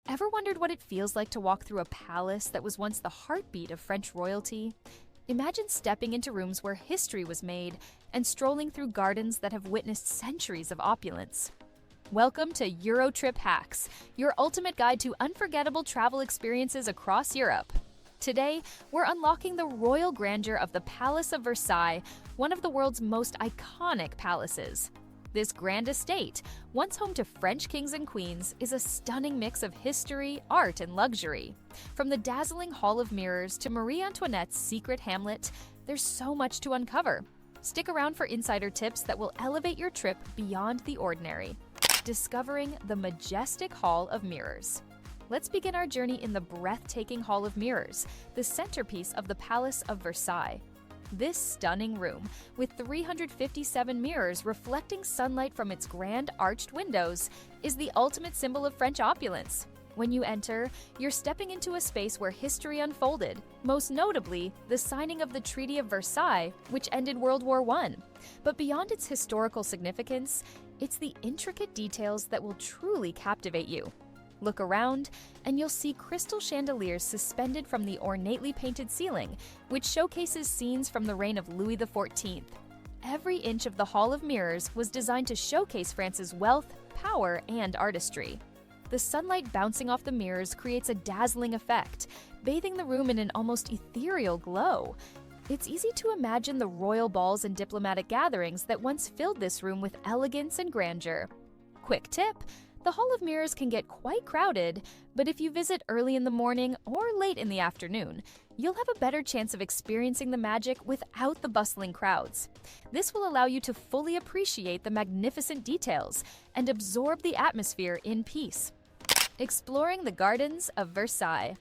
Ever wondered what it feels like to walk through a palace that was once the heartbeat of French royalty? Imagine stepping into rooms where history was made and strolling through gardens that have witnessed centuries of opulence. Welcome to Eurotrip Hacks, your ultimate guide to unforgettable travel experiences across Europe. Today, we're unlocking the royal grandeur of the Palace of Versailles, one of the world's most iconic palaces. This grand estate, once home to French kings and queens, is a stunning mix of history, art, and luxury. From the dazzling Hall of Mirrors to Marie Antoinette's secret hamlet, there's so much to uncover. Stick around for insider tips that will elevate your trip beyond the ordinary. Discovering the majestic Hall of Mirrors. Let's begin our journey in the breathtaking Hall of Mirrors, the centerpiece of the Palace of Versailles. This stunning room, with 357 mirrors reflecting sunlight from its grand arched windows, is the ultimate symbol of French opulence. When you enter, you're stepping into a space where history unfolded, most notably the signing of the Treaty of Versailles, which ended World War I. But beyond its historical significance, it's the intricate details that will truly captivate you. Look around, and you'll see crystal chandeliers suspended from the ornately painted ceiling, which showcases scenes from the reign of Louis XIV. Every inch of the Hall of Mirrors was designed to showcase France's wealth, power, and artistry. The sunlight bouncing off the mirrors creates a dazzling effect, bathing the room in an almost ethereal glow. It's easy to imagine the royal balls and diplomatic gatherings that once filled this room with elegance and grandeur. Quick tip: the Hall of Mirrors can get quite crowded, but if you visit early in the morning or late in the afternoon, you'll have a better chance of experiencing the magic without the bustling crowds. This will allow you to fully appreciate the magnificent details and absorb the atmosphere in peace. Exploring the Gardens of Versailles.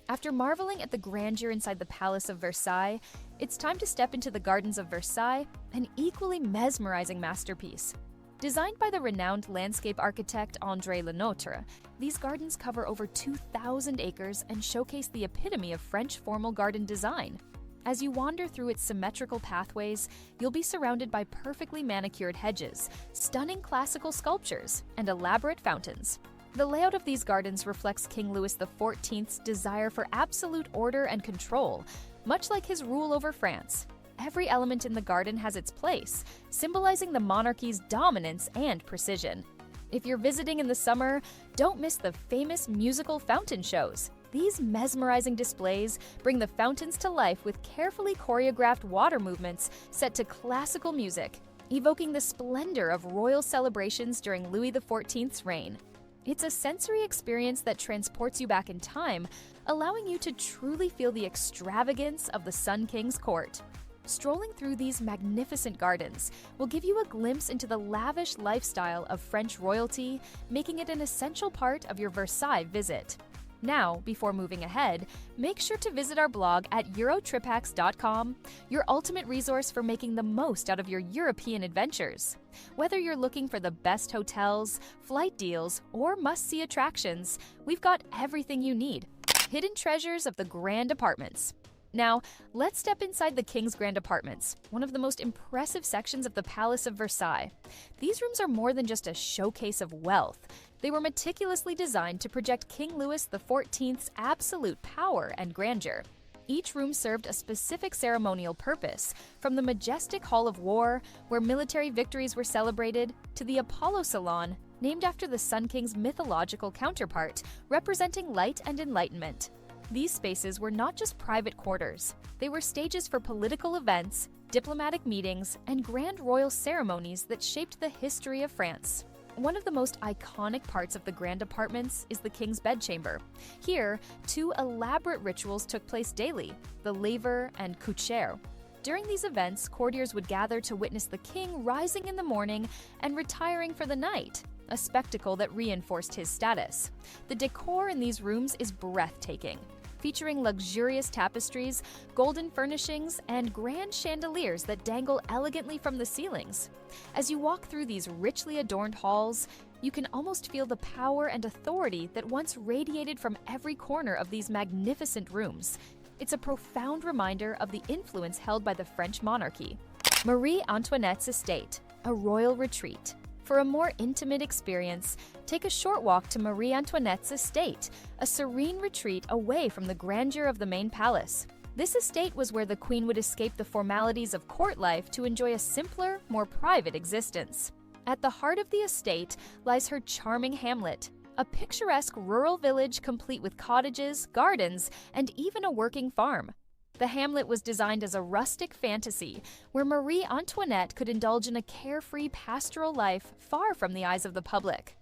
After marveling at the grandeur inside the Palace of Versailles, it's time to step into the Gardens of Versailles, an equally mesmerizing masterpiece. Designed by the renowned landscape architect André Lenotre, these gardens cover over 2,000 acres and showcase the epitome of French formal garden design. As you wander through its symmetrical pathways, you'll be surrounded by perfectly manicured hedges, stunning classical sculptures, and elaborate fountains. The layout of these gardens reflects King Louis XIV's desire for absolute order and control, much like his rule over France. Every element in the garden has its place, symbolizing the monarchy's dominance and precision. If you're visiting in the summer, don't miss the famous musical fountain shows. These mesmerizing displays bring the fountains to life with carefully choreographed water movements set to classical music, evoking the splendor of royal celebrations during Louis XIV's reign. It's a sensory experience that transports you back in time, allowing you to truly feel the extravagance of the Sun King's court. Strolling through these magnificent gardens will give you a glimpse into the lavish lifestyle of French royalty, making it an essential part of your Versailles visit. Now, before moving ahead, make sure to visit our blog at eurotriphacks.com, your ultimate resource for making the most out of your European adventures. Whether you're looking for the best hotels, flight deals, or must-see attractions, we've got everything you need. Hidden treasures of the grand apartments. Now, let's step inside the King's Grand Apartments, one of the most impressive sections of the Palace of Versailles. These rooms are more than just a showcase of wealth. They were meticulously designed to project King Louis XIV's absolute power and grandeur. Each room served a specific ceremonial purpose, from the majestic Hall of War, where military victories were celebrated, to the Apollo Salon, named after the Sun King's mythological counterpart, representing light and enlightenment. These spaces were not just private quarters. They were stages for political events, diplomatic meetings, and grand royal ceremonies that shaped the history of France. One of the most iconic parts of the grand apartments is the king's bedchamber. Here, two elaborate rituals took place daily, the laver and coucher. During these events, courtiers would gather to witness the king rising in the morning and retiring for the night, a spectacle that reinforced his status. The decor in these rooms is breathtaking, featuring luxurious tapestries, golden furnishings, and grand chandeliers that dangle elegantly from the ceilings. As you walk through these richly adorned halls, you can almost feel the power and authority that once radiated from every corner of these magnificent rooms. It's a profound reminder of the influence held by the French monarchy. Marie Antoinette's estate, a royal retreat. For a more intimate experience, take a short walk to Marie Antoinette's estate, a serene retreat away from the grandeur of the main palace. This estate was where the queen would escape the formalities of court life to enjoy a simpler, more private existence. At the heart of the estate lies her charming hamlet, a picturesque rural village complete with cottages, gardens, and even a working farm. The hamlet was designed as a rustic fantasy where Marie Antoinette could indulge in a carefree pastoral life far from the eyes of the public.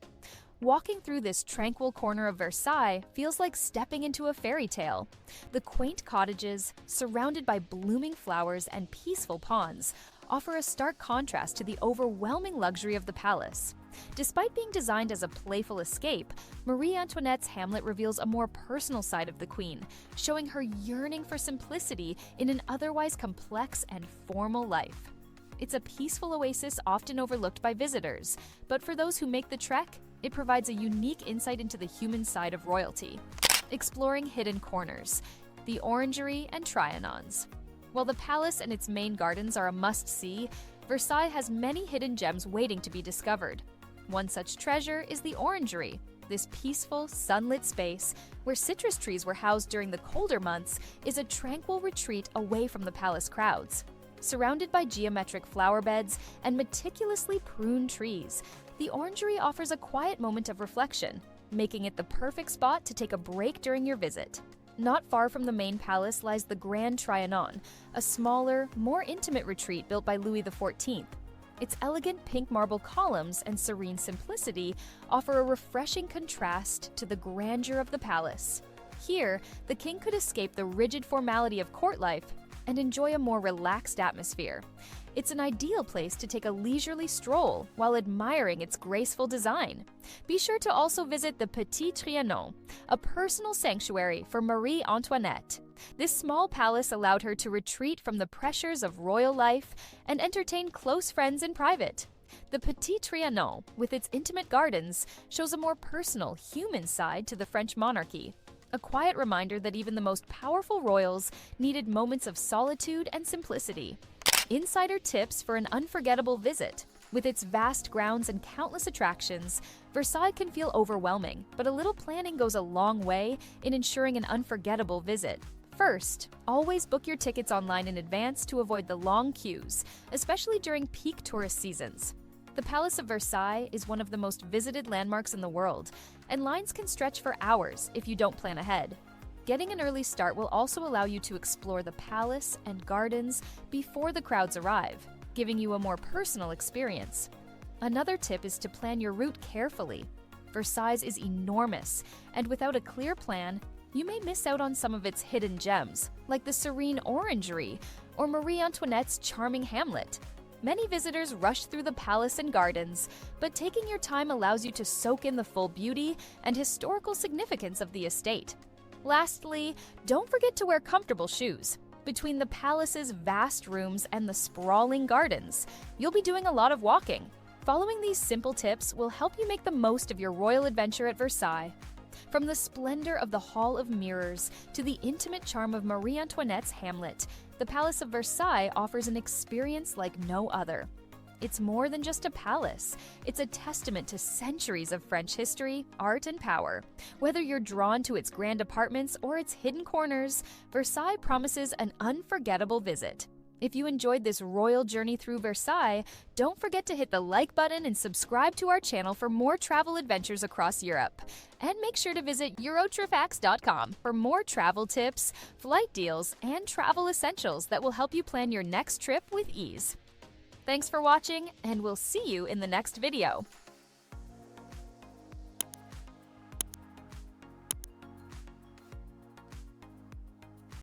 Walking through this tranquil corner of Versailles feels like stepping into a fairy tale. The quaint cottages, surrounded by blooming flowers and peaceful ponds, offer a stark contrast to the overwhelming luxury of the palace. Despite being designed as a playful escape, Marie Antoinette's hamlet reveals a more personal side of the queen, showing her yearning for simplicity in an otherwise complex and formal life. It's a peaceful oasis often overlooked by visitors, but for those who make the trek, it provides a unique insight into the human side of royalty. Exploring hidden corners, the orangery and trianons. While the palace and its main gardens are a must-see, Versailles has many hidden gems waiting to be discovered. One such treasure is the orangery. This peaceful, sunlit space, where citrus trees were housed during the colder months, is a tranquil retreat away from the palace crowds. Surrounded by geometric flower beds and meticulously pruned trees, the orangery offers a quiet moment of reflection, making it the perfect spot to take a break during your visit. Not far from the main palace lies the Grand Trianon, a smaller, more intimate retreat built by Louis XIV. Its elegant pink marble columns and serene simplicity offer a refreshing contrast to the grandeur of the palace. Here, the king could escape the rigid formality of court life and enjoy a more relaxed atmosphere. It's an ideal place to take a leisurely stroll while admiring its graceful design. Be sure to also visit the Petit Trianon, a personal sanctuary for Marie Antoinette. This small palace allowed her to retreat from the pressures of royal life and entertain close friends in private. The Petit Trianon, with its intimate gardens, shows a more personal, human side to the French monarchy. A quiet reminder that even the most powerful royals needed moments of solitude and simplicity. Insider tips for an unforgettable visit. With its vast grounds and countless attractions, Versailles can feel overwhelming, but a little planning goes a long way in ensuring an unforgettable visit. First, always book your tickets online in advance to avoid the long queues, especially during peak tourist seasons. The Palace of Versailles is one of the most visited landmarks in the world, and lines can stretch for hours if you don't plan ahead. Getting an early start will also allow you to explore the palace and gardens before the crowds arrive, giving you a more personal experience. Another tip is to plan your route carefully. Versailles is enormous, and without a clear plan, you may miss out on some of its hidden gems, like the serene orangery or Marie Antoinette's charming hamlet. Many visitors rush through the palace and gardens, but taking your time allows you to soak in the full beauty and historical significance of the estate. Lastly, don't forget to wear comfortable shoes. Between the palace's vast rooms and the sprawling gardens, you'll be doing a lot of walking. Following these simple tips will help you make the most of your royal adventure at Versailles. From the splendor of the Hall of Mirrors to the intimate charm of Marie Antoinette's hamlet, the Palace of Versailles offers an experience like no other. It's more than just a palace. It's a testament to centuries of French history, art, and power. Whether you're drawn to its grand apartments or its hidden corners, Versailles promises an unforgettable visit. If you enjoyed this royal journey through Versailles, don't forget to hit the like button and subscribe to our channel for more travel adventures across Europe. And make sure to visit Eurotripfacts.com for more travel tips, flight deals, and travel essentials that will help you plan your next trip with ease. Thanks for watching, and we'll see you in the next video.